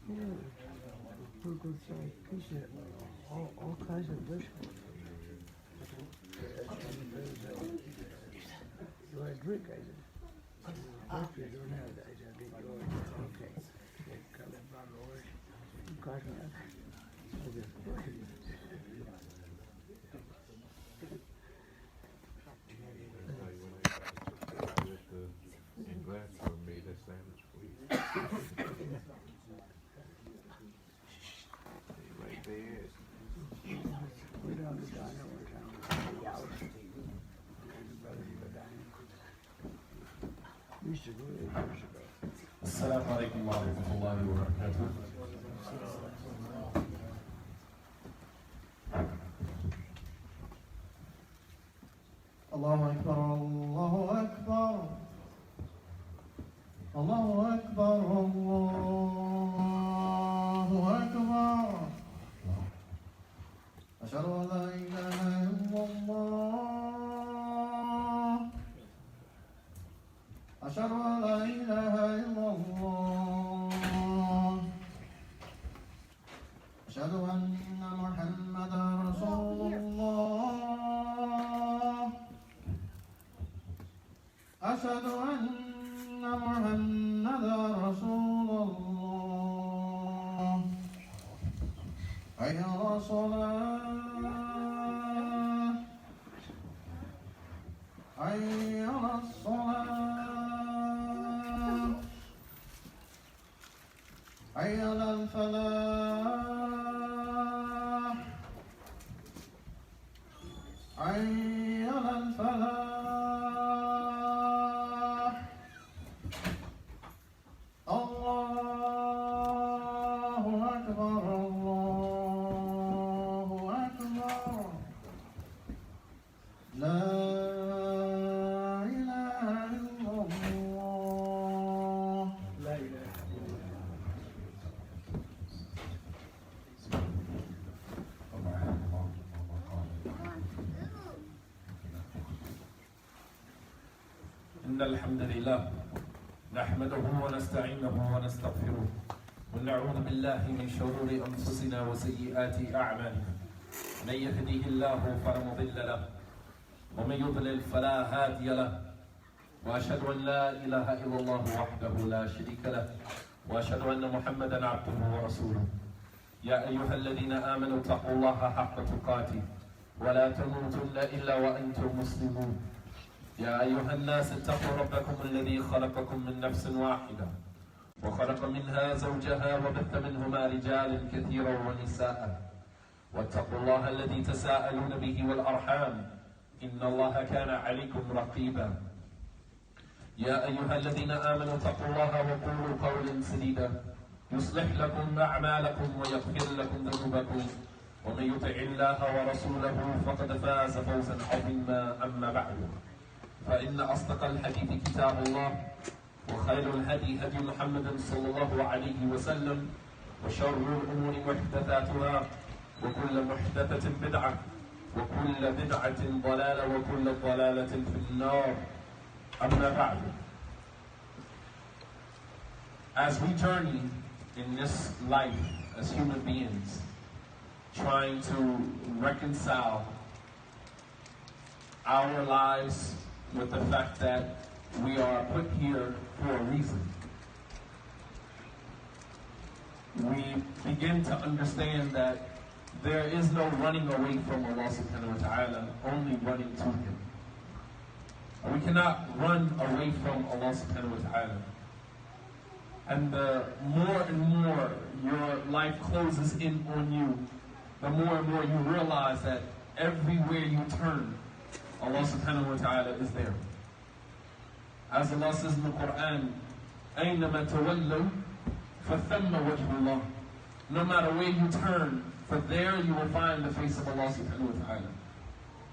Yeah. People say, he said, all kinds of wishes. You want to drink, I said. If you don't have that, I said, get going. Okay. They come in bottle of wish. You got me. I just, And glad I made that sandwich for you. Right there. we don't be diner one time. Everybody were dining. We used to go there years ago. Assalamu alaikum wa rahmatullahi wa barakatuh. Allahu Akbar, Allahu Akbar. Allahu Akbar, Allahu Akbar. Ashhadu an la ilaha illallah. Ashhadu an la ilaha illallah. Ashhadu anna Muhammadan Rasulullah. Ashhadu anna Muhammadan Rasulullah. Hayya ala salah. Hayya ala salah. Hayya ala falah. Hayya ala falah. Allahu Akbar, Allahu Akbar. La ilaha illallah. La ilaha illallah. إن الحمد لله نحمده ونستعينه ونستغفره ونعوذ بالله من شرور أنفسنا وسيئات أعمالنا. من يهده الله فلا مضل له ومن يضلل فلا هادي له. وأشهد أن لا إله إلا الله وحده لا شريك له وأشهد أن محمدا عبده ورسوله. يا أيها الذين آمنوا اتقوا الله حق تقاته ولا تموتن إلا وأنتم مسلمون. يا أيها الناس اتقوا ربكم الذي خلقكم من نفس واحدة وخلق منها زوجها وبث منهما رجالا كثيرا ونساء. واتقوا الله الذي تساءلون به والأرحام إن الله كان عليكم رقيبا. يا أيها الذين آمنوا اتقوا الله وقولوا قولا سديدا يصلح لكم أعمالكم ويغفر لكم ذنوبكم ومن يطع الله ورسوله فقد فاز فوزا عظيما. أما بعد فإن أصدق الحديث كتاب الله وخير الهدي هدي محمد صلى الله عليه وسلم وشر الأمور محدثاتها وكل محدثة بدعة وكل بدعة ضلالة وكل ضلالة في النار. أما بعد. As we journey in this life as human beings, trying to reconcile our lives with the fact that we are put here for a reason, we begin to understand that there is no running away from Allah subhanahu wa ta'ala, only running to Him. We cannot run away from Allah subhanahu wa ta'ala. And the more and more your life closes in on you, the more and more you realize that everywhere you turn, Allah subhanahu wa ta'ala is there. As Allah says in the Quran, أَيْنَمَا تَوَلَّوْا فَثَمَّ وَجْهُ اللَّهِ. No matter where you turn, for there you will find the face of Allah subhanahu wa ta'ala.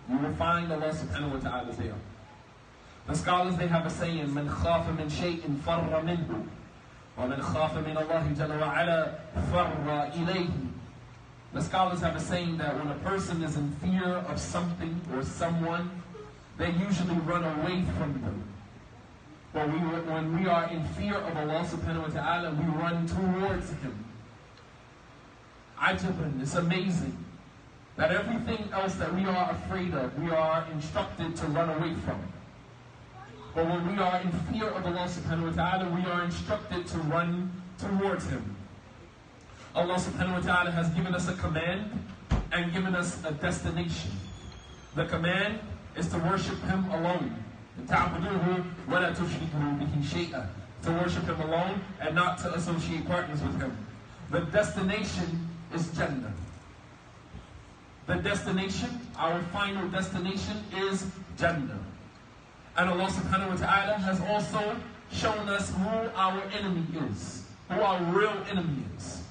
You will find Allah subhanahu wa ta'ala there. The scholars, they have a saying, مَنْ خَافَ مِنْ شَيْءٍ فَرَّ مِنْهُ وَمَنْ خَافَ مِنَ اللَّهِ جَلَّ وَعَلَى فَرَّ إِلَيْهِ. The scholars have a saying that when a person is in fear of something or someone, they usually run away from them. But when we are in fear of Allah subhanahu wa ta'ala, we run towards Him. ajaban, it's amazing that everything else that we are afraid of, we are instructed to run away from. But when we are in fear of Allah subhanahu wa ta'ala, we are instructed to run towards Him. Allah subhanahu wa ta'ala has given us a command and given us a destination. The command is to worship Him alone. To worship Him alone and not to associate partners with Him. The destination is Jannah. The destination, our final destination is Jannah. And Allah subhanahu wa ta'ala has also shown us who our enemy is, who our real enemy is.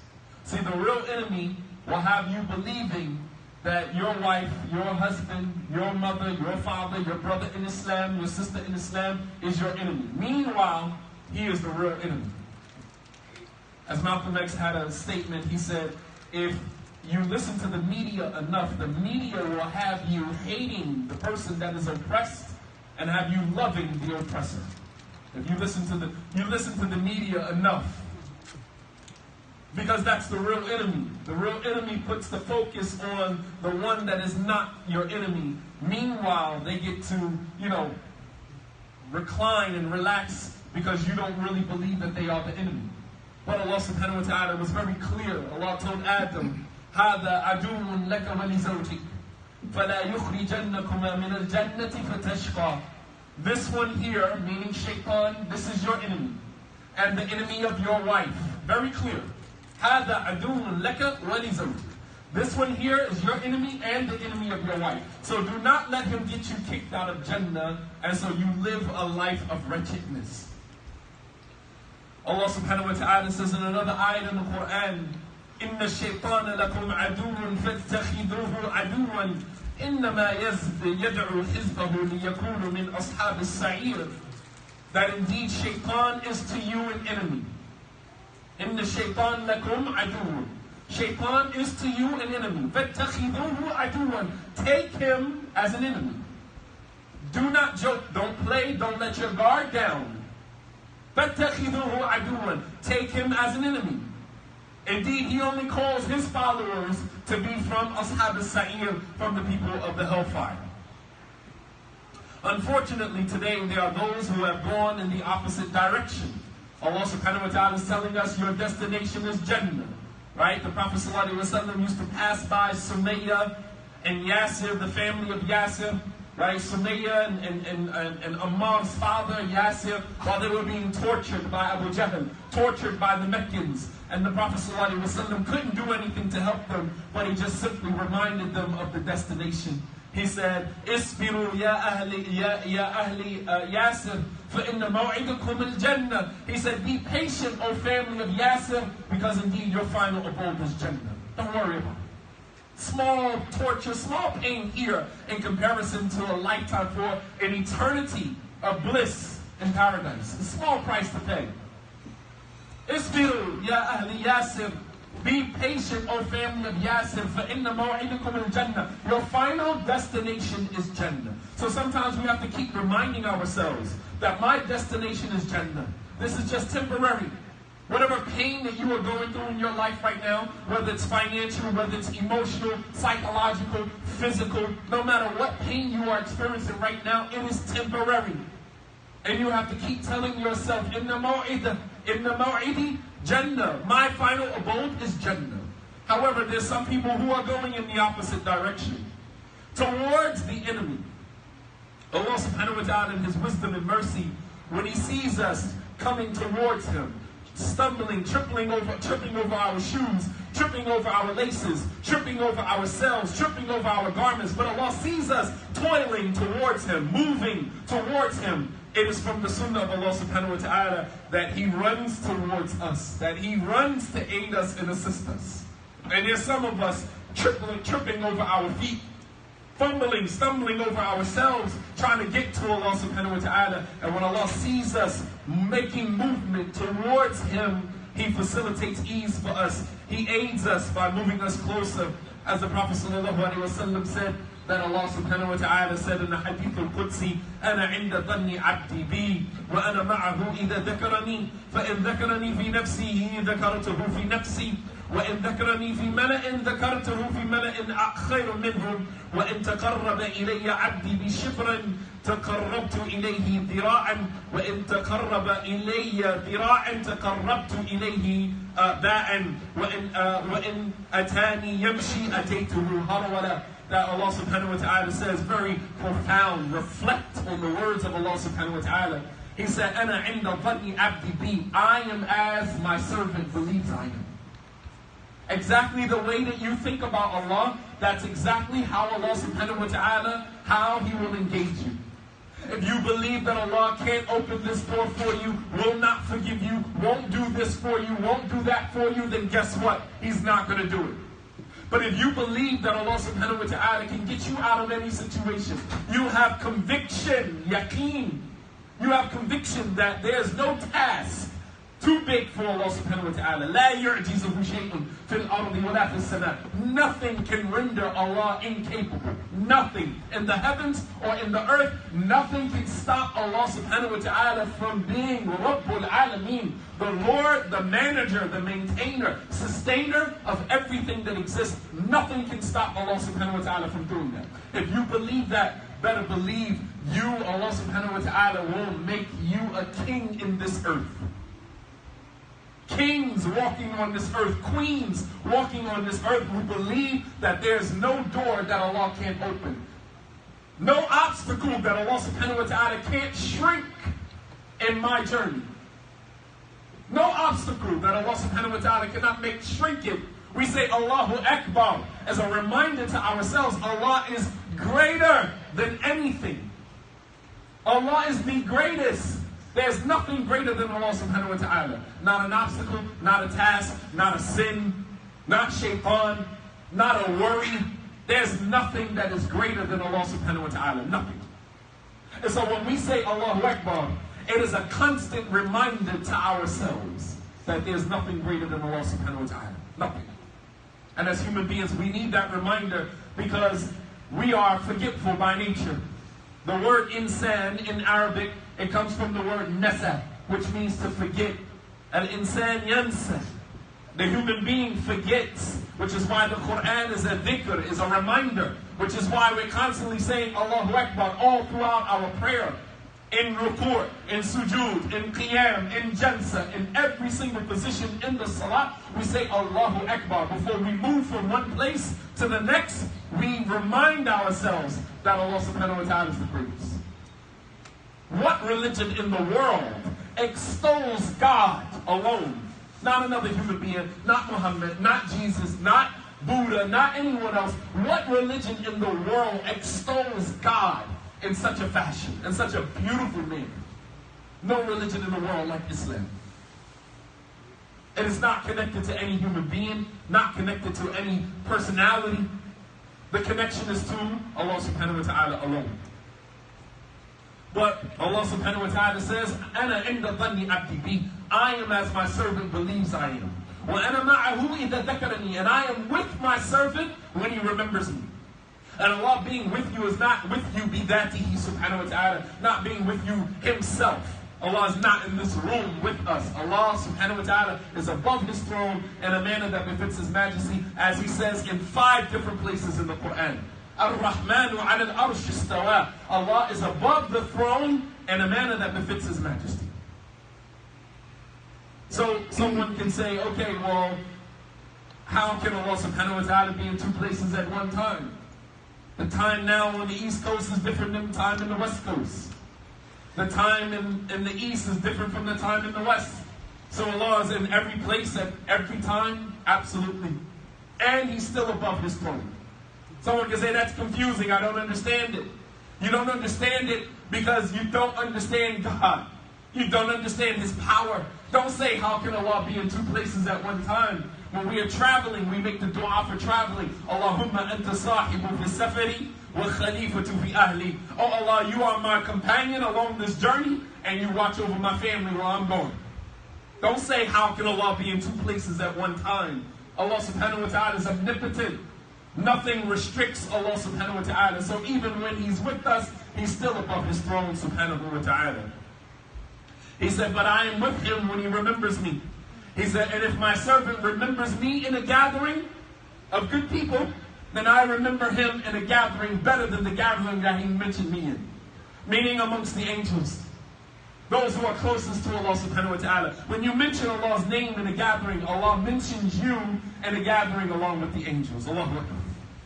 See, the real enemy will have you believing that your wife, your husband, your mother, your father, your brother in Islam, your sister in Islam is your enemy. Meanwhile, he is the real enemy. As Malcolm X had a statement, he said, if you listen to the media enough, the media will have you hating the person that is oppressed and have you loving the oppressor. If you listen to the media enough, because that's the real enemy. The real enemy puts the focus on the one that is not your enemy. Meanwhile, they get to, recline and relax because you don't really believe that they are the enemy. But Allah subhanahu wa ta'ala was very clear. Allah told Adam, هَذَا عَدُوٌ لَكَ وَلِزَوْجِكَ فَلَا يُخْرِجَنَّكُمَا مِنَ الْجَنَّةِ فَتَشْقَى. This one here, meaning shaitan, this is your enemy. And the enemy of your wife. Very clear. هَذَا عَدُوٌ لَكَ وَلِزَوْجِكَ. This one here is your enemy and the enemy of your wife. So do not let him get you kicked out of Jannah, and so you live a life of wretchedness. Allah subhanahu wa ta'ala says in another ayah in the Quran, إِنَّ الشَّيْطَانَ لَكُمْ عَدُوٌ فَاتَّخِذُوهُ عَدُوًا إِنَّمَا يَدْعُو حِزْبَهُ لِيَكُونُوا مِنْ أَصْحَابِ السَّعِيرِ. That indeed shaitan is to you an enemy. إِنَّ الشَّيْطَانَ لَكُمْ عَدُوٌ. Shaitan is to you an enemy. فَاتَّخِذُوهُ عَدُوًا. Take him as an enemy. Do not joke, don't play, don't let your guard down. فَاتَّخِذُوهُ عَدُوًا. Take him as an enemy. Indeed, he only calls his followers to be from Ashab al-Sa'ir, from the people of the hellfire. Unfortunately, today there are those who have gone in the opposite direction. Allah subhanahu wa ta'ala is telling us your destination is Jannah. Right? The Prophet ﷺ used to pass by Sumayya and Yasir, the family of Yasir. Right? Sumayya and Ammar's father, Yasir, while they were being tortured by Abu Jahl, tortured by the Meccans. And the Prophet ﷺ couldn't do anything to help them, but he just simply reminded them of the destination. He said, Isbiru ya ahli Yasir, فَإِنَّ مَوْعِدُكُمُ الْجَنَّةِ. He said, be patient, O family of Yasir, because indeed your final abode is Jannah. Don't worry about it. Small torture, small pain here in comparison to a lifetime for an eternity of bliss in paradise. A small price to pay. Isbiru ya ahli Yasir. Be patient, O family of Yasir, فَإِنَّ مَوْعِدُكُمُ الْجَنَّةِ. Your final destination is Jannah. So sometimes we have to keep reminding ourselves that my destination is Jannah. This is just temporary. Whatever pain that you are going through in your life right now, whether it's financial, whether it's emotional, psychological, physical, no matter what pain you are experiencing right now, it is temporary. And you have to keep telling yourself, إِنَّ مَوْعِدِي Jannah. My final abode is Jannah. However, there's some people who are going in the opposite direction, towards the enemy. Allah subhanahu wa ta'ala in His wisdom and mercy, when He sees us coming towards Him, stumbling, tripping over our shoes, tripping over our laces, tripping over ourselves, tripping over our garments, but Allah sees us toiling towards Him, moving towards Him. It is from the sunnah of Allah subhanahu wa ta'ala that He runs towards us, that He runs to aid us and assist us. And there's some of us tripping over our feet, fumbling, stumbling over ourselves, trying to get to Allah subhanahu wa ta'ala. And when Allah sees us making movement towards Him, He facilitates ease for us. He aids us by moving us closer. As the Prophet ﷺ said, that Allah subhanahu wa ta'ala said in the Hadith al-Qudsi, أَنَا عِنْدَ ظَنِّ عَبْدِي بِي وَأَنَا مَعَهُ إِذَا ذَكَرَنِي فَإِنْ ذَكَرَنِي فِي نَفْسِهِ ذَكَرْتُهُ فِي نَفْسِي وإن ذكرني في ملأ ذكرته في ملأ خير منهم وإن تقرب إلي عبدي بشبر تقربت إليه ذراعا وإن تقرب إلي ذراعا تقربت إليه باعا وإن أتاني يمشي أتيته هرولا. That Allah subhanahu wa ta'ala says, very profound. Reflect on the words of Allah subhanahu wa ta'ala. He said, أَنَا عِنْدَ ظَنِّ عَبْدِي بِي. I am as my servant believes I am. Exactly the way that you think about Allah, that's exactly how Allah subhanahu wa ta'ala, how He will engage you. If you believe that Allah can't open this door for you, will not forgive you, won't do this for you, won't do that for you, then guess what? He's not going to do it. But if you believe that Allah subhanahu wa ta'ala can get you out of any situation, you have conviction, yaqeen. You have conviction that there's no task too big for Allah subhanahu wa ta'ala. لا يعجزه شيء في الأرض ولا في السماء. Nothing can render Allah incapable. Nothing. In the heavens or in the earth, nothing can stop Allah subhanahu wa ta'ala from being Rabbul Alameen, the Lord, the manager, the maintainer, sustainer of everything that exists. Nothing can stop Allah subhanahu wa ta'ala from doing that. If you believe that, better believe you, Allah subhanahu wa ta'ala, will make you a king in this earth. Kings walking on this earth, queens walking on this earth who believe that there's no door that Allah can't open. No obstacle that Allah subhanahu wa ta'ala can't shrink in my journey. No obstacle that Allah subhanahu wa ta'ala cannot make shrink it. We say Allahu Akbar as a reminder to ourselves, Allah is greater than anything. Allah is the greatest. There's nothing greater than Allah subhanahu wa ta'ala. Not an obstacle, not a task, not a sin, not shaitan, not a worry. There's nothing that is greater than Allah subhanahu wa ta'ala. Nothing. And so when we say Allahu Akbar, it is a constant reminder to ourselves that there's nothing greater than Allah subhanahu wa ta'ala. Nothing. And as human beings, we need that reminder because we are forgetful by nature. The word insan in Arabic, it comes from the word nasa, which means to forget. Al-insan yansa. The human being forgets, which is why the Quran is a dhikr, is a reminder, which is why we're constantly saying Allahu Akbar all throughout our prayer. In ruku', in sujood, in qiyam, in jalsa, in every single position in the salah, we say Allahu Akbar. Before we move from one place to the next, we remind ourselves that Allah subhanahu wa ta'ala is the greatest. What religion in the world extols God alone? Not another human being, not Muhammad, not Jesus, not Buddha, not anyone else. What religion in the world extols God in such a fashion, in such a beautiful manner? No religion in the world like Islam. It is not connected to any human being, not connected to any personality. The connection is to Allah subhanahu wa ta'ala alone. But Allah subhanahu wa ta'ala says, أَنَا عِنْدَ ظَنِّ عَبْدِي بِي. I am as my servant believes I am. وَأَنَا مَعَهُ إِذَا ذَكَرَنِي. And I am with my servant when he remembers me. And Allah being with you is not with you bidatihi subhanahu wa ta'ala, not being with you himself. Allah is not in this room with us. Allah subhanahu wa ta'ala is above his throne in a manner that befits his majesty, as he says in 5 different places in the Quran. Ar-Rahmanu ala al-arsh istawa. Allah is above the throne in a manner that befits his majesty. So someone can say, okay, well, how can Allah subhanahu wa ta'ala be in 2 places at one time? The time now on the East Coast is different than the time in the West Coast. The time in the East is different from the time in the West. So Allah is in every place at every time? Absolutely. And He's still above His throne. Someone can say, that's confusing, I don't understand it. You don't understand it because you don't understand God. You don't understand His power. Don't say, how can Allah be in 2 places at one time? When we are traveling, we make the dua for traveling. Allahumma anta sahibu fi safari wa khalifatu fi ahli. Oh Allah, you are my companion along this journey and you watch over my family while I'm going. Don't say, how can Allah be in 2 places at one time? Allah subhanahu wa ta'ala is omnipotent. Nothing restricts Allah subhanahu wa ta'ala. So even when He's with us, He's still above His throne subhanahu wa ta'ala. He said, but I am with Him when He remembers me. He said, and if my servant remembers me in a gathering of good people, then I remember him in a gathering better than the gathering that he mentioned me in. Meaning amongst the angels. Those who are closest to Allah subhanahu wa ta'ala. When you mention Allah's name in a gathering, Allah mentions you in a gathering along with the angels. Allahu Akbar.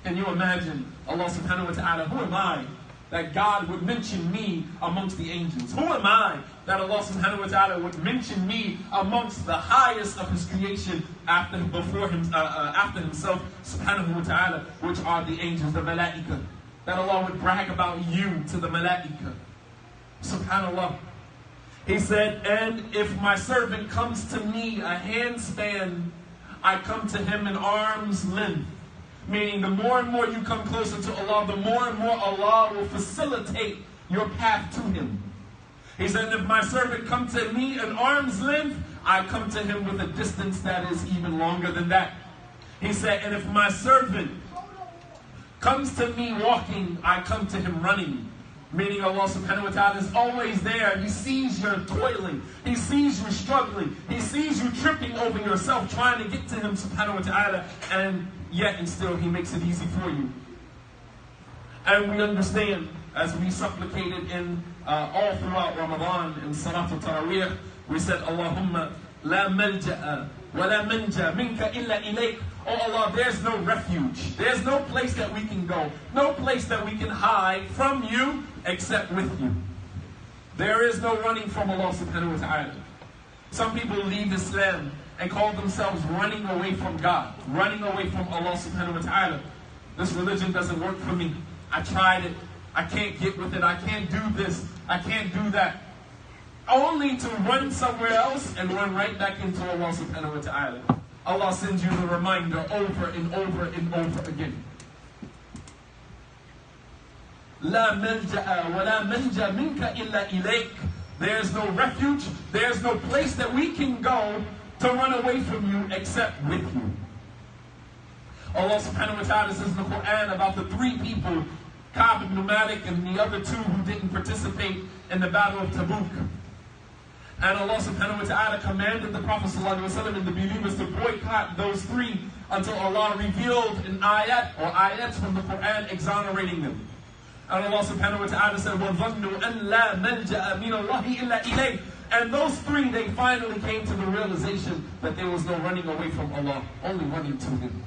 Can you imagine Allah subhanahu wa ta'ala, who am I that God would mention me amongst the angels? Who am I that Allah subhanahu wa ta'ala would mention me amongst the highest of his creation after himself subhanahu wa ta'ala, which are the angels, the malaika. That Allah would brag about you to the malaika. Subhanallah. He said, and if my servant comes to me a handspan, I come to him in arm's length. Meaning the more and more you come closer to Allah, the more and more Allah will facilitate your path to him. He said, if my servant comes to me an arm's length, I come to him with a distance that is even longer than that. He said, and if my servant comes to me walking, I come to him running. Meaning Allah subhanahu wa ta'ala is always there. He sees your toiling. He sees you struggling. He sees you tripping over yourself trying to get to him subhanahu wa ta'ala. And yet and still he makes it easy for you. And we understand, as we supplicated in all throughout Ramadan in Salatul Taraweeh, we said, Allahumma la malja'a wa la manja minka illa ilayk. Oh Allah, there's no refuge. There's no place that we can go. No place that we can hide from you except with you. There is no running from Allah subhanahu wa ta'ala. Some people leave Islam and call themselves running away from God, running away from Allah subhanahu wa ta'ala. This religion doesn't work for me. I tried it. I can't get with it. I can't do this. I can't do that. Only to run somewhere else and run right back into Allah subhanahu wa ta'ala. Allah sends you the reminder over and over and over again. La malja'a wa la manja minka illa ilayk. There's no refuge. There's no place that we can go to run away from you except with you. Allah subhanahu wa ta'ala says in the Quran about the three people, Ka'b ibn Malik and the other two who didn't participate in the battle of Tabuk. And Allah subhanahu wa ta'ala commanded the Prophet sallallahu alaihi wasallam and the believers to boycott those three until Allah revealed an ayat or ayats from the Quran exonerating them. And Allah subhanahu wa ta'ala said, وَظَنُّوا أَنْ لَا مَلْجَأَ مِنَ اللَّهِ إِلَّا إِلَيْهِ. And those three, they finally came to the realization that there was no running away from Allah, only running to Him.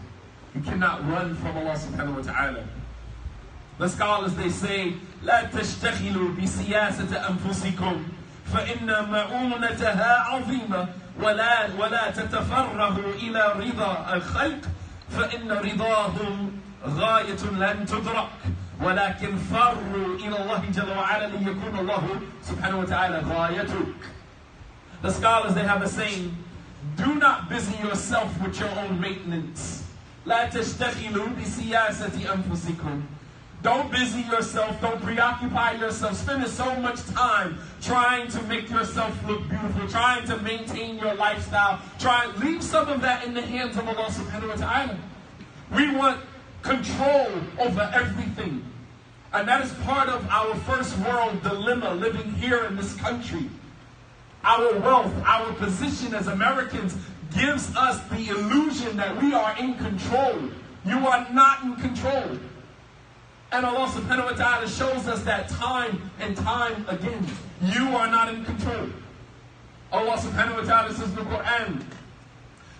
You cannot run from Allah subhanahu wa ta'ala. The scholars, they say, لَا تَشْتَغِلُوا بِسِيَاسَةَ أَنفُسِكُمْ فَإِنَّ مَعُونَتَهَا عَظِيمَةٌ وَلَا تَتَفَرَّغُوا إِلَى رِضَى الْخَلْقِ فَإِنَّ رِضَاهُمْ غَايَةٌ لَنْ تُدْرَكْ وَلَكِنْ فَرُّوا إِلَى اللَّهِ جَلَّ وَعَلَى لِيَكُونَ اللَّهُ سُبْحَانَهُ وَتَعَالَى غَايَتُكَ. The scholars, they have a saying, do not busy yourself with your own maintenance. لَا تَشْتَغِلُوا بِسِيَاسَةِ أَنفُسِكُمْ. Don't busy yourself, don't preoccupy yourself, spending so much time trying to make yourself look beautiful, trying to maintain your lifestyle. Leave some of that in the hands of Allah subhanahu wa ta'ala. We want control over everything. And that is part of our first world dilemma living here in this country. Our wealth, our position as Americans gives us the illusion that we are in control. You are not in control. And Allah subhanahu wa ta'ala shows us that time and time again. You are not in control. Allah subhanahu wa ta'ala says in the Quran,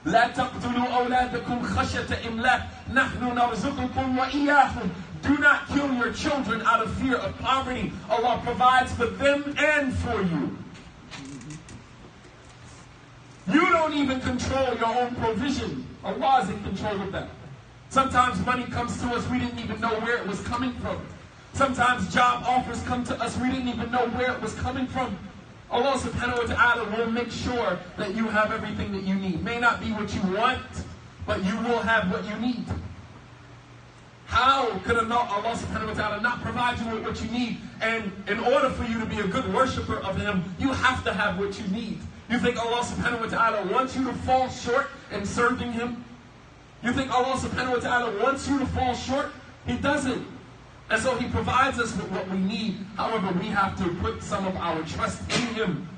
لا تقتلوا أولادكم خشية إملاق نحن نرزقكم وإياهم. Do not kill your children out of fear of poverty. Allah provides for them and for you. You don't even control your own provision. Allah is in control of that. Sometimes money comes to us, we didn't even know where it was coming from. Sometimes job offers come to us, we didn't even know where it was coming from. Allah subhanahu wa ta'ala will make sure that you have everything that you need. May not be what you want, but you will have what you need. How could Allah subhanahu wa ta'ala not provide you with what you need? And in order for you to be a good worshiper of Him, you have to have what you need. You think Allah subhanahu wa ta'ala wants you to fall short in serving Him? You think Allah subhanahu wa ta'ala wants you to fall short? He doesn't. And so He provides us with what we need. However, we have to put some of our trust in Him.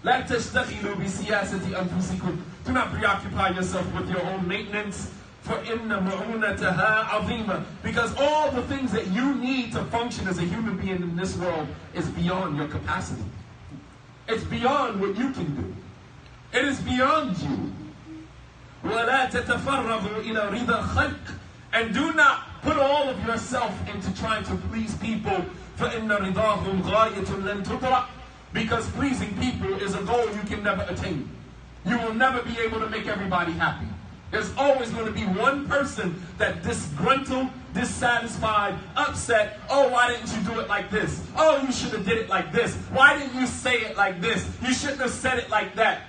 لا تشتغلوا بسياسة أنفسكم. Do not preoccupy yourself with your own maintenance. فإن معونتها عظيمة. Because all the things that you need to function as a human being in this world is beyond your capacity. It's beyond what you can do. It is beyond you. ولا تتفرغوا إلى رضا الخلق. And do not put all of yourself into trying to please people. فإن رضاهم غاية لن تدرك. Because pleasing people is a goal you can never attain. You will never be able to make everybody happy. There's always going to be one person that disgruntled, dissatisfied, upset. Oh, why didn't you do it like this? Oh, you should have did it like this. Why didn't you say it like this? You shouldn't have said it like that.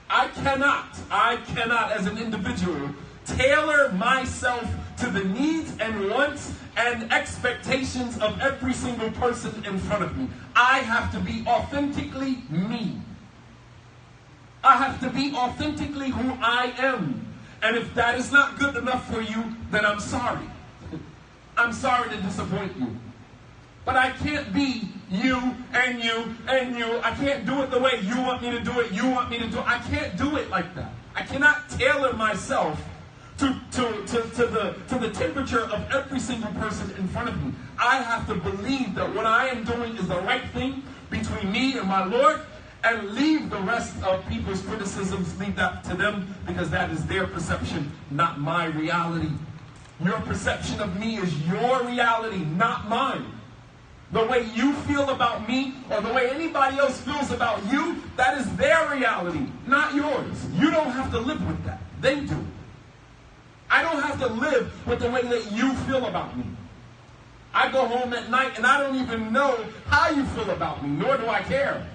I cannot as an individual tailor myself to the needs and wants and expectations of every single person in front of me. I have to be authentically me. I have to be authentically who I am. And if that is not good enough for you, then I'm sorry. I'm sorry to disappoint you. But I can't be you and you and you. I can't do it the way you want me to do it, you want me to do it. I can't do it like that. I cannot tailor myself to the temperature of every single person in front of me. I have to believe that what I am doing is the right thing between me and my Lord, and leave the rest of people's criticisms, leave that to them, because that is their perception, not my reality. Your perception of me is your reality, not mine. The way you feel about me, or the way anybody else feels about you, that is their reality, not yours. You don't have to live with that. They do. I don't have to live with the way that you feel about me. I go home at night and I don't even know how you feel about me, nor do I care.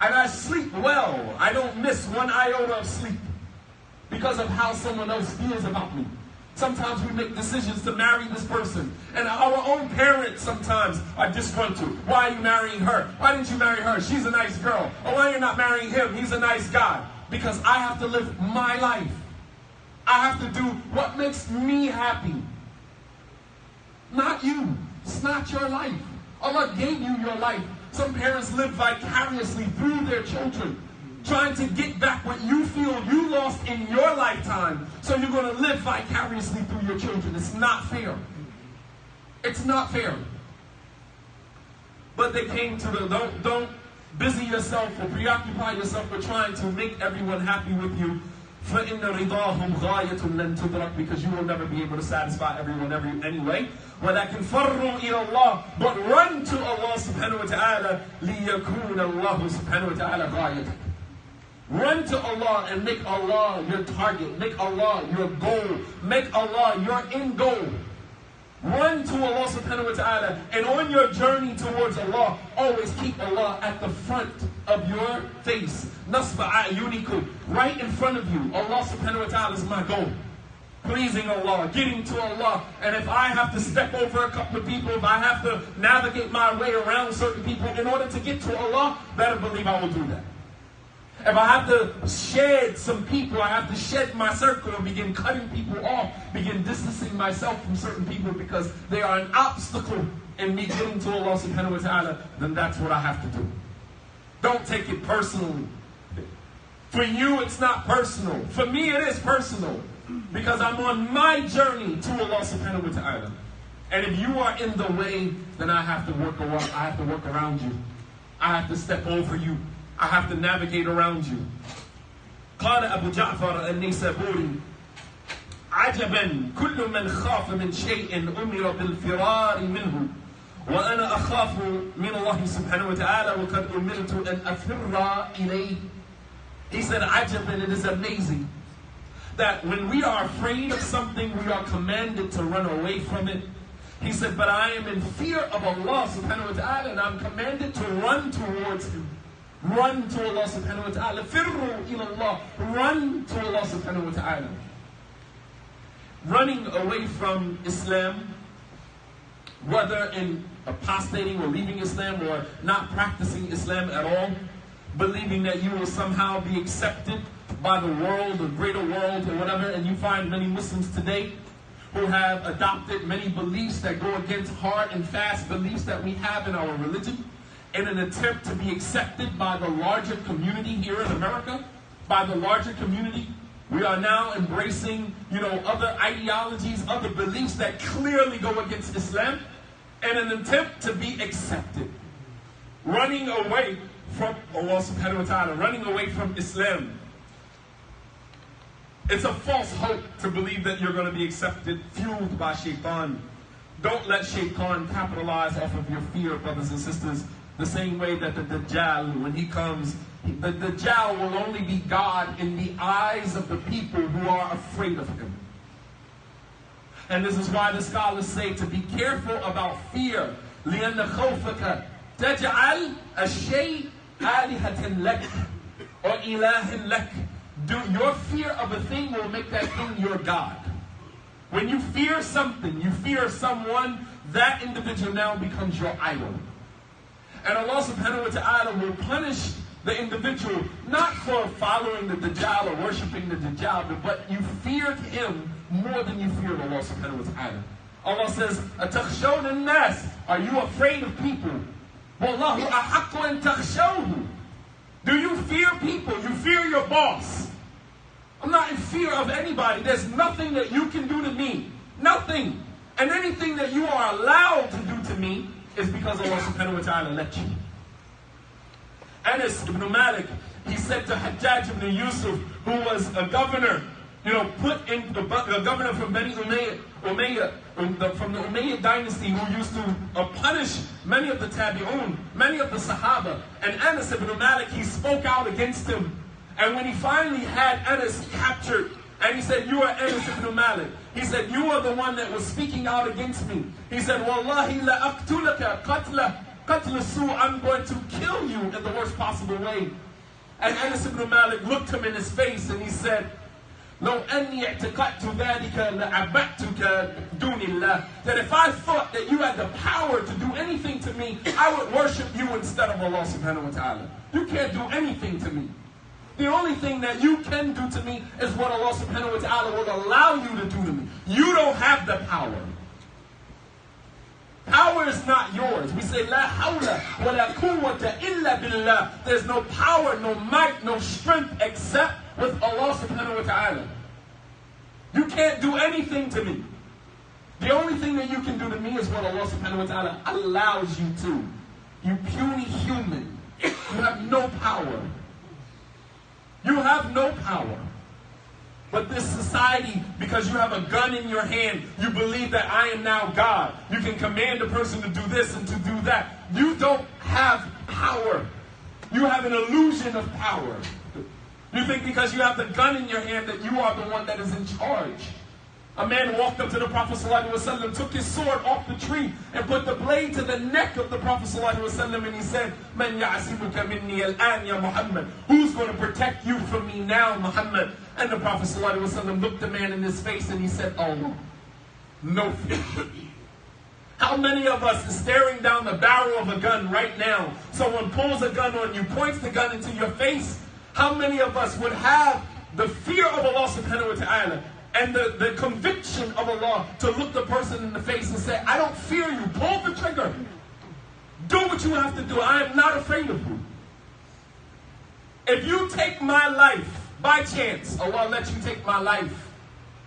And I sleep well. I don't miss one iota of sleep because of how someone else feels about me. Sometimes we make decisions to marry this person, and our own parents sometimes are disgruntled. Why are you marrying her? Why didn't you marry her? She's a nice girl. Or why are you not marrying him? He's a nice guy. Because I have to live my life. I have to do what makes me happy. Not you. It's not your life. Allah gave you your life. Some parents live vicariously through their children, trying to get back what you feel you lost in your lifetime. So you're going to live vicariously through your children. It's not fair. It's not fair. But they came to the, don't busy yourself or preoccupy yourself with trying to make everyone happy with you. فَإِنَّ رِضَاهُمْ غَايَةٌ لَن تُدْرَكْ. Because you will never be able to satisfy everyone anyway. وَلَكِنْ فَرُّوا إِلَى اللَّهِ. But run to Allah subhanahu wa ta'ala لِيَكُونَ اللَّهُ subhanahu wa ta'ala غَايَةً. Run to Allah and make Allah your target. Make Allah your goal. Make Allah your end goal. Run to Allah subhanahu wa ta'ala, and on your journey towards Allah, always keep Allah at the front of your face. Nasba a'yunikum, right in front of you. Allah subhanahu wa ta'ala is my goal. Pleasing Allah, getting to Allah. And if I have to step over a couple of people, if I have to navigate my way around certain people in order to get to Allah, better believe I will do that. If I have to shed some people, I have to shed my circle and begin cutting people off, begin distancing myself from certain people because they are an obstacle in me getting to Allah subhanahu wa ta'ala, then that's what I have to do. Don't take it personally. For you, it's not personal. For me, it is personal because I'm on my journey to Allah subhanahu wa ta'ala. And if you are in the way, then I have to work around you. I have to step over you. I have to navigate around you. قال أبو جعفر النيسابوري عجبا كل من خاف من شيء أمر بالفرار منه وأنا أخاف من الله سبحانه وتعالى وقد أمرت أن أفر إليه. He said, عجبا, it is amazing that when we are afraid of something, we are commanded to run away from it. He said, but I am in fear of Allah subhanahu wa ta'ala and I'm commanded to run towards Him. Run to Allah subhanahu wa ta'ala. Firru ila Allah. Run to Allah subhanahu wa ta'ala. Running away from Islam, whether in apostating or leaving Islam or not practicing Islam at all, believing that you will somehow be accepted by the world, the greater world or whatever, and you find many Muslims today who have adopted many beliefs that go against hard and fast beliefs that we have in our religion. in an attempt to be accepted by the larger community here in America, by the larger community. We are now embracing, other ideologies, other beliefs that clearly go against Islam in an attempt to be accepted. Running away from Allah subhanahu wa ta'ala, running away from Islam. It's a false hope to believe that you're going to be accepted, fueled by shaitan. Don't let shaitan capitalize off of your fear, brothers and sisters. The same way that the Dajjal, when he comes, the Dajjal will only be God in the eyes of the people who are afraid of him. And this is why the scholars say to be careful about fear. لِأَنَّ خَوْفَكَ تَجْعَلْ الشَّيْء آلِهَةً لَكَ or إِلَهٍ لَكَ. Your fear of a thing will make that thing your God. When you fear something, you fear someone, that individual now becomes your idol. And Allah subhanahu wa ta'ala will punish the individual not for following the Dajjal or worshipping the Dajjal, but you feared him more than you feared Allah subhanahu wa ta'ala. Allah says, أَتَخْشَوْنَ النَّاسِ. Are you afraid of people? وَاللَّهُ أَحَقُّ أَن تَخْشَوْهُ. Do you fear people? You fear your boss. I'm not in fear of anybody. There's nothing that you can do to me. Nothing. And anything that you are allowed to do to me is because Allah subhanahu wa ta'ala let you. Anas ibn Malik, he said to Hajjaj ibn Yusuf, who was a governor, put in a governor from Bani Umayyah, from the Umayyad dynasty, who used to punish many of the Tabi'un, many of the Sahaba. And Anas ibn Malik, he spoke out against him. And when he finally had Anas captured, and he said, "You are Anas ibn Malik." He said, "You are the one that was speaking out against me." He said, "Wallahi la aqtulaka qatla su." I'm going to kill you in the worst possible way. And Anas ibn Malik looked him in his face and he said, "Law anni i'taqadtu dhalika la'abadtuka duni Allah." That if I thought that you had the power to do anything to me, I would worship you instead of Allah subhanahu wa ta'ala. You can't do anything to me. The only thing that you can do to me is what Allah subhanahu wa ta'ala will allow you to do to me. You don't have the power. Power is not yours. We say, La hawla wa la quwwata illa billah. There's no power, no might, no strength except with Allah subhanahu wa ta'ala. You can't do anything to me. The only thing that you can do to me is what Allah subhanahu wa ta'ala allows you to. You puny human. You have no power. You have no power. But this society, because you have a gun in your hand, you believe that I am now God. You can command a person to do this and to do that. You don't have power. You have an illusion of power. You think because you have the gun in your hand that you are the one that is in charge. A man walked up to the Prophet ﷺ, took his sword off the tree and put the blade to the neck of the Prophet ﷺ, and he said, "Man ya'asimuka minni al-an ya Muhammad?" Who's going to protect you from me now, Muhammad? And the Prophet ﷺ looked the man in his face and he said, "Allah, no fear." How many of us is staring down the barrel of a gun right now? Someone pulls a gun on you, points the gun into your face. How many of us would have the fear of Allah subhanahu wa ta'ala and the conviction of Allah to look the person in the face and say, "I don't fear you. Pull the trigger. Do what you have to do. I am not afraid of you. If you take my life, by chance, Allah let you take my life,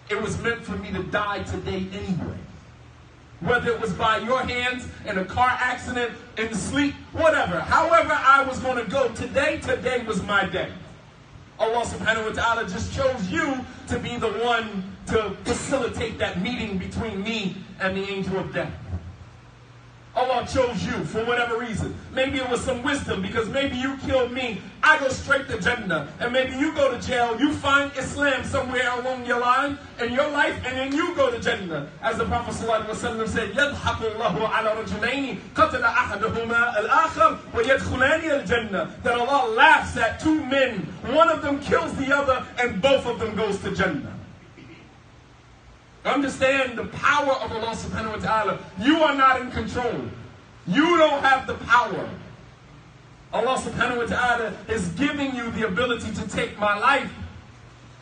it was meant for me to die today anyway. Whether it was by your hands, in a car accident, in sleep, whatever. However I was going to go today was my day. Allah subhanahu wa ta'ala just chose you to be the one to facilitate that meeting between me and the angel of death. Allah chose you for whatever reason. Maybe it was some wisdom, because maybe you killed me, I go straight to Jannah. And maybe you go to jail, you find Islam somewhere along your line in your life, and then you go to Jannah. As the Prophet ﷺ said, يَضْحَقُ اللَّهُ عَلَى رَجُلَيْنِ قَتَلَ أَحَدُهُمَا الْآخَرِ وَيَدْخُلَانِ الْجَنَّةِ. That Allah laughs at two men. One of them kills the other, and both of them goes to Jannah. Understand the power of Allah subhanahu wa ta'ala. You are not in control. You don't have the power. Allah subhanahu wa ta'ala is giving you the ability to take my life.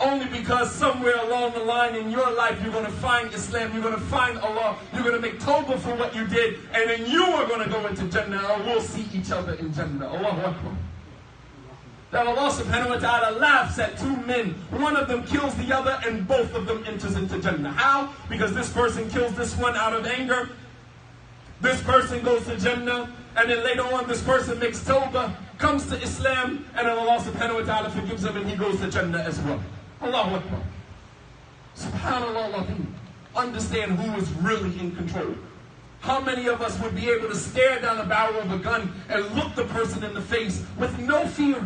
Only because somewhere along the line in your life you're going to find Islam, you're going to find Allah, you're going to make tawbah for what you did, and then you are going to go into Jannah, or we'll see each other in Jannah. Allahu Akbar. That Allah subhanahu wa ta'ala laughs at two men. One of them kills the other and both of them enters into Jannah. How? Because this person kills this one out of anger. This person goes to Jannah, and then later on this person makes tawbah, comes to Islam, and then Allah subhanahu wa ta'ala forgives him and he goes to Jannah as well. Allahu Akbar. Subhanallah. Understand who is really in control. How many of us would be able to stare down the barrel of a gun and look the person in the face with no fear?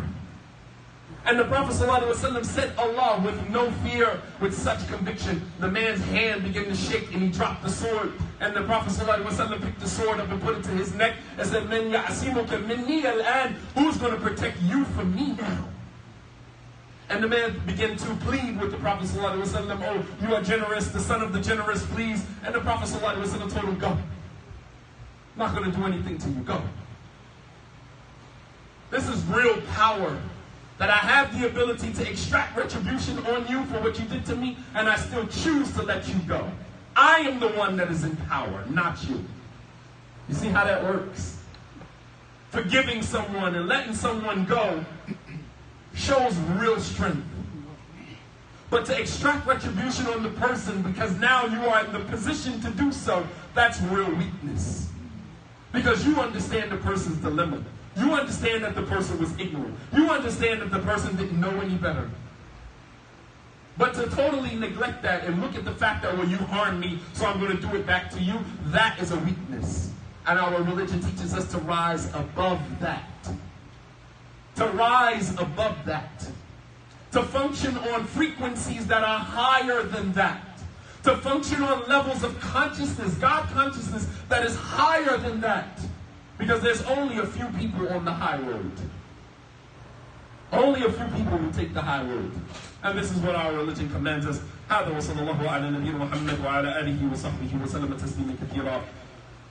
And the Prophet ﷺ said Allah with no fear, with such conviction. The man's hand began to shake and he dropped the sword. And the Prophet ﷺ picked the sword up and put it to his neck and said, "Man ya'asimuka minni al-an." Who's going to protect you from me now? And the man began to plead with the Prophet ﷺ, "Oh, you are generous, the son of the generous, please." And the Prophet ﷺ told him, "Go. I'm not going to do anything to you. Go." This is real power. That I have the ability to extract retribution on you for what you did to me, and I still choose to let you go. I am the one that is in power, not you. You see how that works? Forgiving someone and letting someone go shows real strength. But to extract retribution on the person because now you are in the position to do so, that's real weakness. Because you understand the person's dilemma. You understand that the person was ignorant. You understand that the person didn't know any better. But to totally neglect that and look at the fact that, well, you harmed me, so I'm going to do it back to you, that is a weakness. And our religion teaches us to rise above that. To rise above that. To function on frequencies that are higher than that. To function on levels of consciousness, God consciousness, that is higher than that. Because there's only a few people on the high road. Only a few people will take the high road. And this is what our religion commands us. هذا وصلى الله على نبينا محمد وعلى آله وصحبه وسلم تسليما كثيرا.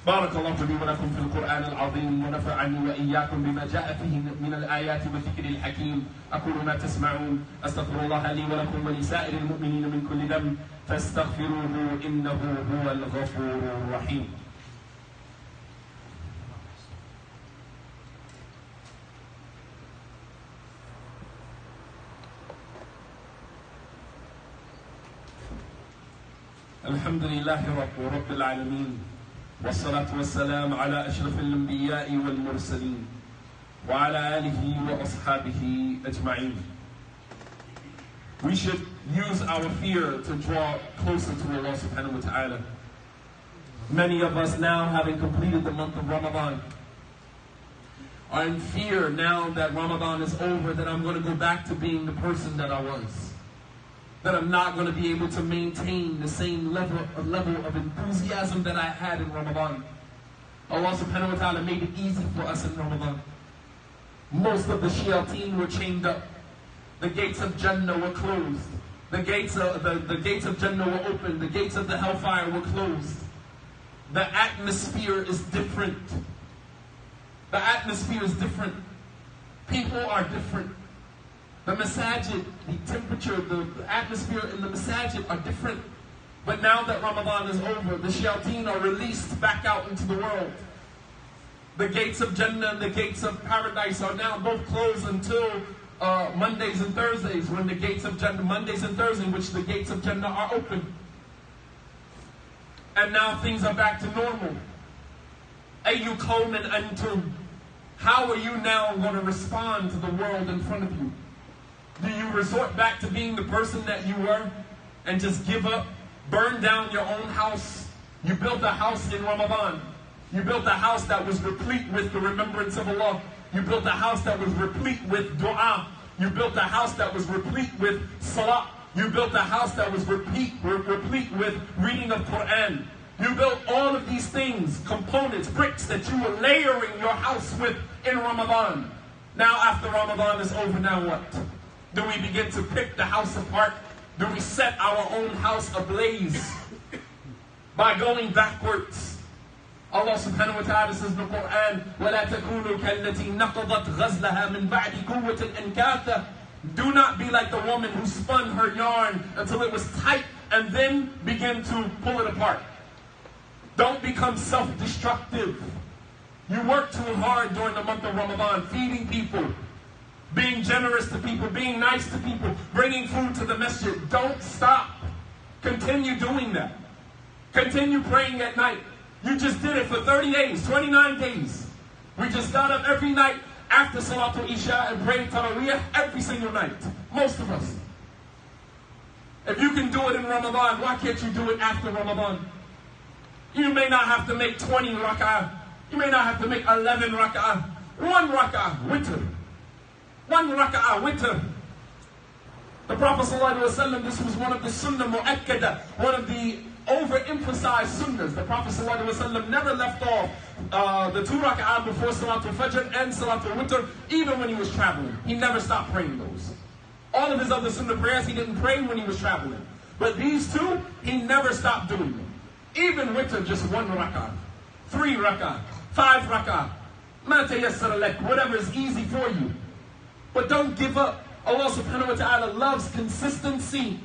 بارك الله لي ولكم في القرآن العظيم ونفعني وإياكم بما جاء فيه من الآيات والذكر الحكيم. أقول ما تسمعون أستغفر الله لي ولكم ولسائر المؤمنين من كل ذنب فاستغفروه إنه هو الغفور الرحيم. الحمد لله رب العالمين والصلاة والسلام على أشرف الأنبياء والمرسلين وعلى آله وأصحابه أجمعين. We should use our fear to draw closer to Allah subhanahu wa ta'ala. Many of us now, having completed the month of Ramadan, are in fear now that Ramadan is over, that I'm going to go back to being the person that I was. That I'm not going to be able to maintain the same level of enthusiasm that I had in Ramadan. Allah subhanahu wa ta'ala made it easy for us in Ramadan. Most of the shayateen were chained up. The gates of Jannah were closed. The gates of Jannah were open. The gates of the hellfire were closed. The atmosphere is different. The atmosphere is different. People are different. The masajid, the temperature, the atmosphere in the masajid are different. But now that Ramadan is over, the shayateen are released back out into the world. The gates of Jannah and the gates of paradise are now both closed until Mondays and Thursdays, when the gates of Jannah, Mondays and Thursdays, in which the gates of Jannah are open. And now things are back to normal. Ayyu qawmin antum. How are you now going to respond to the world in front of you? Do you resort back to being the person that you were and just give up, burn down your own house? You built a house in Ramadan. You built a house that was replete with the remembrance of Allah. You built a house that was replete with dua. You built a house that was replete with salah. You built a house that was replete with reading of Quran. You built all of these things, components, bricks that you were layering your house with in Ramadan. Now after Ramadan is over, now what? Do we begin to pick the house apart? Do we set our own house ablaze by going backwards? Allah subhanahu wa ta'ala says in the Quran, وَلَا تَكُونُوا كَالَّتِي نَقَضَتْ غَزْلَهَا مِنْ بَعْدِ قُوَّةٍ أَنْكَاثًا. Do not be like the woman who spun her yarn until it was tight and then began to pull it apart. Don't become self-destructive. You work too hard during the month of Ramadan, feeding people, being generous to people, being nice to people, bringing food to the masjid. Don't stop. Continue doing that. Continue praying at night. You just did it for 30 days, 29 days. We just got up every night after Salatul Isha and prayed Taraweeh every single night. Most of us. If you can do it in Ramadan, why can't you do it after Ramadan? You may not have to make 20 rak'ah. You may not have to make 11 rak'ah. 1 rak'ah, witr. 1 rak'ah, witr. The Prophet ﷺ, this was one of the sunnah mu'akkada, one of the overemphasized sunnahs. The Prophet ﷺ never left off the 2 rak'ah before Salatul Fajr and Salatul Witr, even when he was traveling. He never stopped praying those. All of his other sunnah prayers, he didn't pray when he was traveling. But these 2, he never stopped doing them. Even Witr, just 1 rak'ah, 3 rak'ah, 5 rak'ah, ma tayassara lak, whatever is easy for you. But don't give up. Allah subhanahu wa ta'ala loves consistency.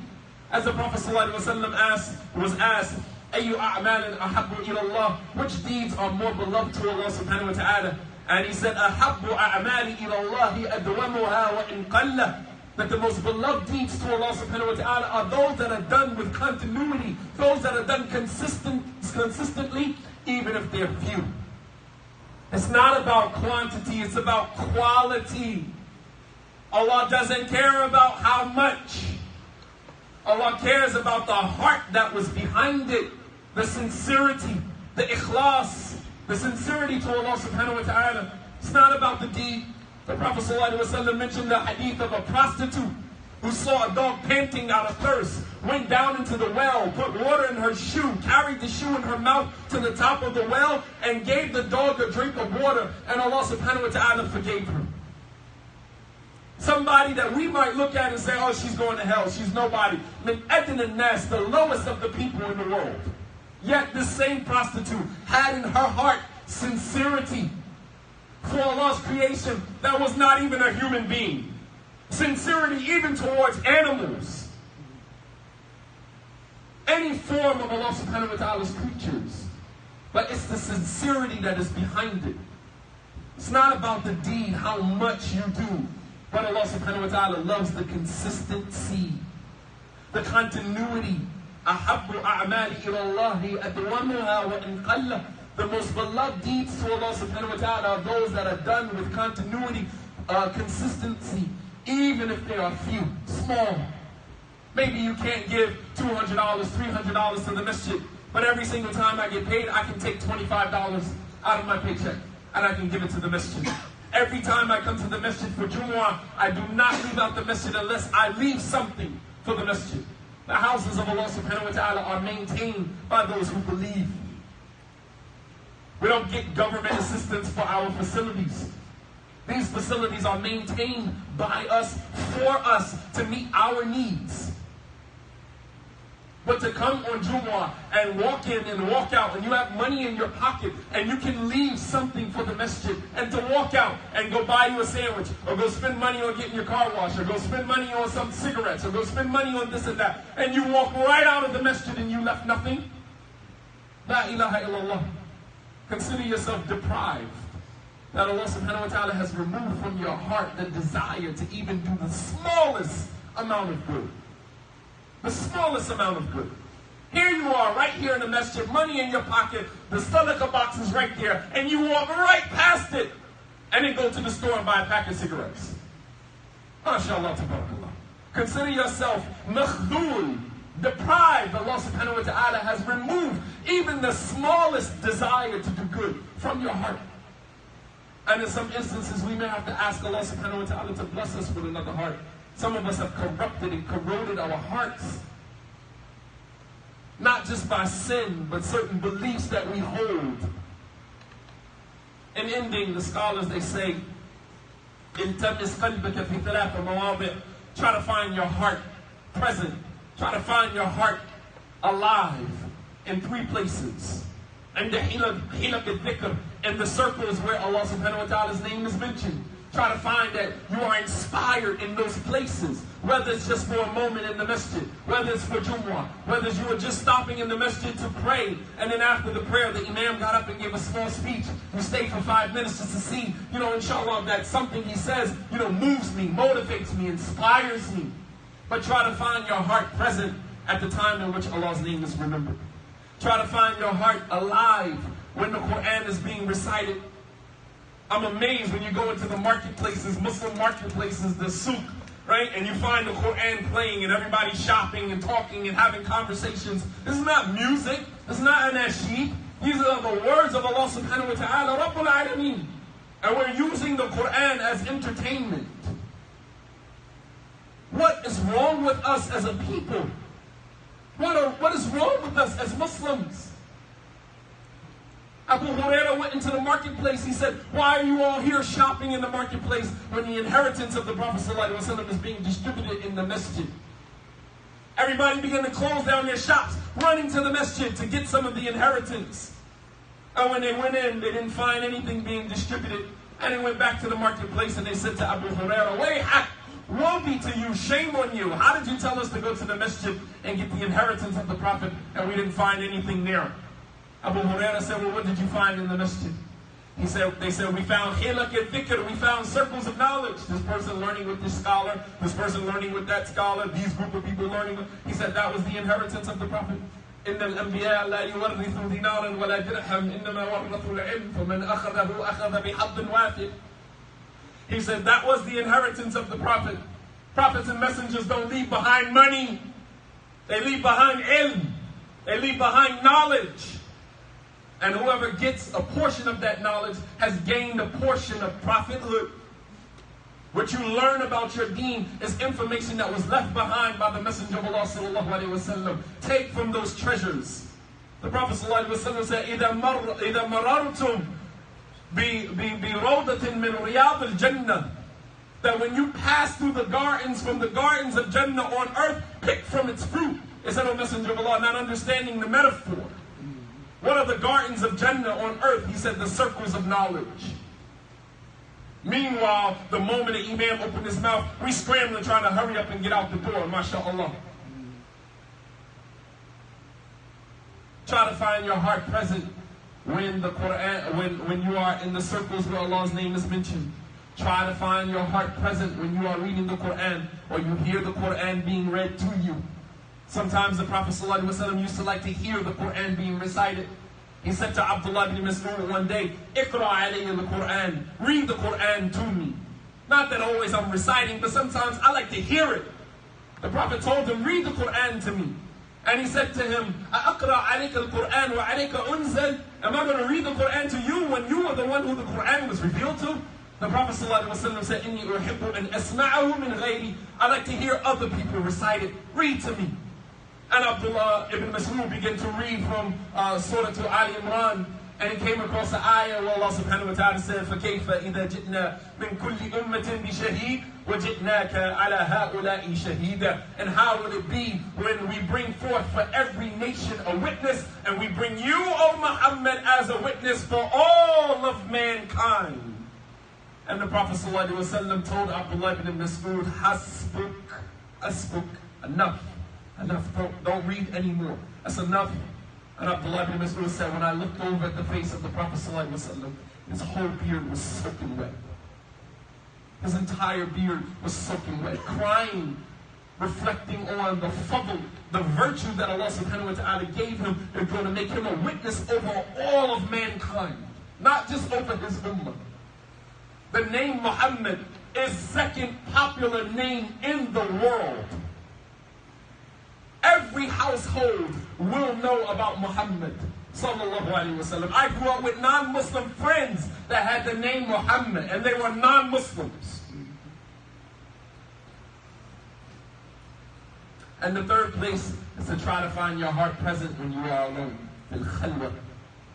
As the Prophet ﷺ was asked, Ayu a'malin ahabbu ila Allah, which deeds are more beloved to Allah subhanahu wa ta'ala? And he said, Ahabbu a'mali ila Allahi adwamuha wa in qalla. That the most beloved deeds to Allah subhanahu wa ta'ala are those that are done with continuity, those that are done consistently, even if they're few. It's not about quantity, it's about quality. Allah doesn't care about how much. Allah cares about the heart that was behind it, the sincerity, the ikhlas, the sincerity to Allah subhanahu wa ta'ala. It's not about the deed. The Prophet ﷺ mentioned the hadith of a prostitute who saw a dog panting out of thirst, went down into the well, put water in her shoe, carried the shoe in her mouth to the top of the well, and gave the dog a drink of water, and Allah subhanahu wa ta'ala forgave her. Somebody that we might look at and say, oh, she's going to hell, she's nobody. Min adna nas, the lowest of the people in the world. Yet this same prostitute had in her heart sincerity for Allah's creation that was not even a human being. Sincerity even towards animals. Any form of Allah subhanahu wa ta'ala's creatures. But it's the sincerity that is behind it. It's not about the deed, how much you do. But Allah subhanahu wa ta'ala loves the consistency, the continuity. أَحَبُّ أَعْمَالِ إِلَى اللَّهِ أَدْوَمُهَا وَإِنْ قَلَّ. The most beloved deeds to Allah subhanahu wa ta'ala are those that are done with continuity, consistency, even if they are few, small. Maybe you can't give $200, $300 to the masjid, but every single time I get paid, I can take $25 out of my paycheck, and I can give it to the masjid. Every time I come to the masjid for Jumu'ah, I do not leave out the masjid unless I leave something for the masjid. The houses of Allah subhanahu wa ta'ala are maintained by those who believe. We don't get government assistance for our facilities. These facilities are maintained by us, for us, to meet our needs. But to come on Jumu'ah and walk in and walk out, and you have money in your pocket, and you can leave something for the masjid, and to walk out and go buy you a sandwich, or go spend money on getting your car washed, or go spend money on some cigarettes, or go spend money on this and that, and you walk right out of the masjid and you left nothing. La ilaha illallah. Consider yourself deprived. That Allah subhanahu wa ta'ala has removed from your heart the desire to even do the smallest amount of good. The smallest amount of good. Here you are, right here in the masjid, money in your pocket, the sadaqah box is right there, and you walk right past it, and then go to the store and buy a pack of cigarettes. MashaAllah, tabarakallah. Consider yourself makhdul, deprived. Allah subhanahu wa ta'ala has removed even the smallest desire to do good from your heart. And in some instances, we may have to ask Allah subhanahu wa ta'ala to bless us with another heart. Some of us have corrupted and corroded our hearts. Not just by sin, but certain beliefs that we hold. In ending, the scholars, they say, try to find your heart present. Try to find your heart alive in 3 places. And the hilak al-dhikr, in the circles where Allah subhanahu wa ta'ala's name is mentioned. Try to find that you are inspired in those places, whether it's just for a moment in the masjid, whether it's for Jumu'ah, whether you were just stopping in the masjid to pray, and then after the prayer, the imam got up and gave a small speech. You stayed for 5 minutes just to see, inshallah, that something he says, moves me, motivates me, inspires me. But try to find your heart present at the time in which Allah's name is remembered. Try to find your heart alive when the Quran is being recited. I'm amazed when you go into the marketplaces, Muslim marketplaces, the souk, right? And you find the Quran playing and everybody shopping and talking and having conversations. This is not music. This is not an nasheed. These are the words of Allah subhanahu wa ta'ala, Rabbul Alameen. And we're using the Quran as entertainment. What is wrong with us as a people? What is wrong with us as Muslims? Abu Hurairah went into the marketplace. He said, why are you all here shopping in the marketplace when the inheritance of the Prophet ﷺ is being distributed in the masjid? Everybody began to close down their shops, running to the masjid to get some of the inheritance. And when they went in, they didn't find anything being distributed. And they went back to the marketplace and they said to Abu Hurairah, wayhak, woe be to you, shame on you. How did you tell us to go to the masjid and get the inheritance of the Prophet and we didn't find anything there? Abu Hurairah said, well, what did you find in the masjid? They said, we found hilak and dhikr, we found circles of knowledge. This person learning with this scholar, this person learning with that scholar, these group of people learning with. He said that was the inheritance of the Prophet. إِنَّ الْأَنْبِيَاءَ لَا يُوَرِّثُوا دِينَارًا وَلَا دِرْهَمًا إِنَّمَا وَرَّثُوا الْعِلْمَ فَمَنْ أَخَذَهُ أَخَذَ بِحَظٍّ وَافٍ. He said that was the inheritance of the Prophet. Prophets and messengers don't leave behind money. They leave behind ilm. They leave behind knowledge. And whoever gets a portion of that knowledge has gained a portion of prophethood. What you learn about your deen is information that was left behind by the Messenger of Allah sallallahu alaihi wasallam. Take from those treasures. The Prophet sallallahu alaihi wasallam said, إِذَا مَرَرْتُمْ بِرَوْضَةٍ مِّنْ رِيَاضِ الْجَنَّةِ. That when you pass through the gardens from the gardens of Jannah on earth, pick from its fruit. It said, O Messenger of Allah, not understanding the metaphor. What are the gardens of Jannah on earth? He said, the circles of knowledge. Meanwhile, the moment the Imam opened his mouth, we scrambling trying to hurry up and get out the door, mashallah. Try to find your heart present when the Quran, when you are in the circles where Allah's name is mentioned. Try to find your heart present when you are reading the Quran or you hear the Quran being read to you. Sometimes the Prophet ﷺ used to like to hear the Quran being recited. He said to Abdullah ibn Mas'ud one day, Iqra alayya al-Quran, read the Quran to me. Not that always I'm reciting, but sometimes I like to hear it. The Prophet told him, read the Quran to me. And he said to him, Aqra alayka al-Quran wa alayka unzal. Am I going to read the Quran to you when you are the one who the Quran was revealed to? The Prophet ﷺ said, Inni uhibbu an asma'ahu min ghayri. I like to hear other people recite it. Read to me. And Abdullah ibn Mas'ud began to read from Surah Ali Imran, and he came across the ayah where Allah subhanahu wa ta'ala said, فَكَيْفَ إِذَا جِئْنَا مِنْ كُلِّ أُمَّةٍ بِشَهِيدٍ وَجِئْنَاكَ عَلَى هَؤُلَاءِ شَهِيدًا. And how will it be when we bring forth for every nation a witness, and we bring you, O Muhammad, as a witness for all of mankind? And the Prophet ﷺ told Abdullah ibn Mas'ud, Hasbuk, Asbuk, enough. Enough, don't read anymore. That's enough. And Abdullah ibn Mas'ud said, when I looked over at the face of the Prophet ﷺ, his whole beard was soaking wet. His entire beard was soaking wet, crying, reflecting on the fadl, the virtue that Allah subhanahu wa ta'ala gave him, is going to make him a witness over all of mankind, not just over his ummah. The name Muhammad is second popular name in the world. Every household will know about Muhammad sallallahu alaihi wasallam. I grew up with non-Muslim friends that had the name Muhammad, and they were non-Muslims. And the third place is to try to find your heart present when you are alone.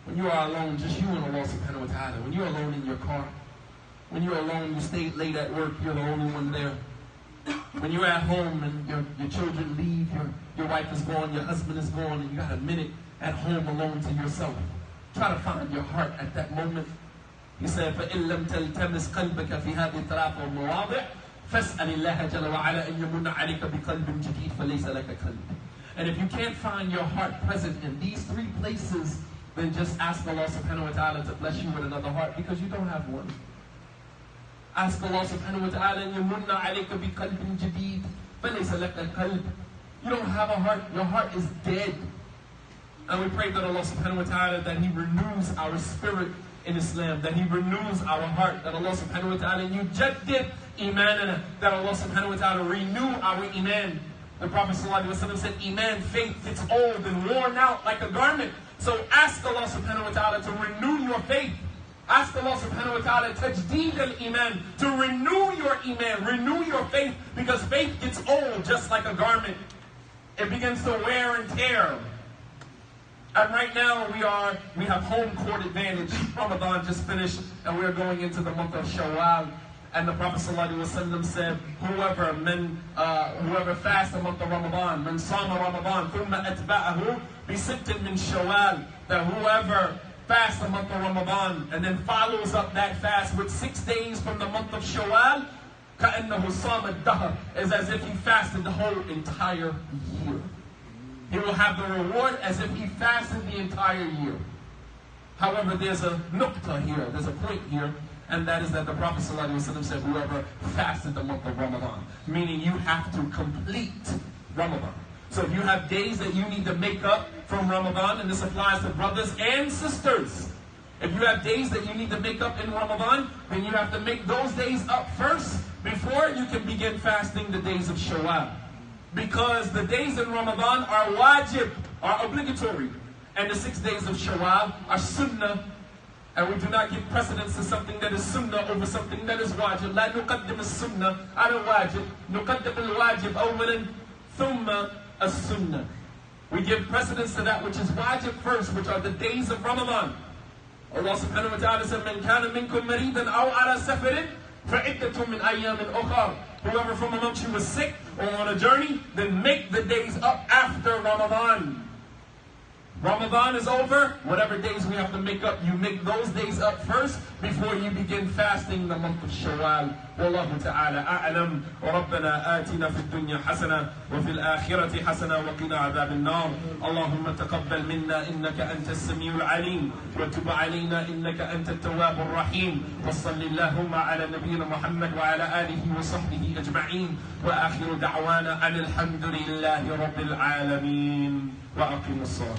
When you are alone, just you and Allah subhanahu wa ta'ala. When you're alone in your car, when you're alone, you stay late at work, you're the only one there. When you're at home and your children leave, your wife is gone, your husband is gone, and you got a minute at home alone to yourself. Try to find your heart at that moment. He said, فَإِن لَمْ تَلْتَمِسْ قَلْبَكَ فِي هَذِهِ الثَّلَاثِ الْمَوَاضِعِ فَاسْأَلِ اللَّهَ جَلَّ وَعَلَا أَن يَمُنَّ عَلَيْكَ بِقَلْبٍ جَدِيدٍ فَلَيْسَ لَكَ قَلْبٌ. And if you can't find your heart present in these three places, then just ask Allah subhanahu wa ta'ala to bless you with another heart, because you don't have one. Ask Allah subhanahu wa ta'ala, أن يمن عليك بقلب جديد فليس لك قلب. You don't have a heart. Your heart is dead. And we pray that Allah subhanahu wa ta'ala, that He renews our spirit in Islam, that He renews our heart, that Allah subhanahu wa ta'ala yujaddid imanana, that Allah subhanahu wa ta'ala renew our iman. The Prophet sallallahu alaihi wasallam said, iman, faith, gets old and worn out like a garment. So ask Allah subhanahu wa ta'ala to renew your faith. Ask Allah subhanahu wa ta'ala tajdeed al-iman, to renew your iman, renew your faith, because faith gets old just like a garment. It begins to wear and tear. And right now we have home court advantage. Ramadan just finished and we're going into the month of Shawwal. And the Prophet ﷺ said, whoever fasts the month of Ramadan, man sama Ramadan, thumma atba'ahu bisittin min Shawwal, that whoever fasts the month of Ramadan and then follows up that fast with 6 days from the month of Shawwal, كَأَنَّهُ صَامَ الدَّهْرَ, is as if he fasted the whole entire year. He will have the reward as if he fasted the entire year. However, there's a nukta here, there's a point here, and that is that the Prophet ﷺ said, whoever fasted the month of Ramadan, meaning you have to complete Ramadan. So if you have days that you need to make up from Ramadan, and this applies to brothers and sisters, if you have days that you need to make up in Ramadan, then you have to make those days up first before you can begin fasting the days of Shawwal. Because the days in Ramadan are wajib, are obligatory, and the 6 days of Shawwal are sunnah. And we do not give precedence to something that is sunnah over something that is wajib. لا نقدم السنة على الواجب، نقدم الواجب أولا ثم السنة. We give precedence to that which is wajib first, which are the days of Ramadan. Allah subhanahu wa ta'ala said, من كان منكم مريضا أو على سفر فعدة من أيام أخرى. Whoever from amongst you was sick or on a journey, then make the days up after Ramadan. Ramadan is over, whatever days we have to make up, you make those days up first before you begin fasting the month of Shawwal. Wallahu ta'ala a'lam. Rabbana atina fid dunya hasana wa fil akhirati hasana wa qina adhaban nar. Allahumma taqabbal minna innaka antas samiul alim wa tub alayna innaka antat tawwabur rahim. Wa sallallahu ala nabiyyina Muhammad wa ala alihi wa sahbihi ajma'in. Wa akhiru da'wana alhamdulillahi rabbil alamin. Wa aqimus salat.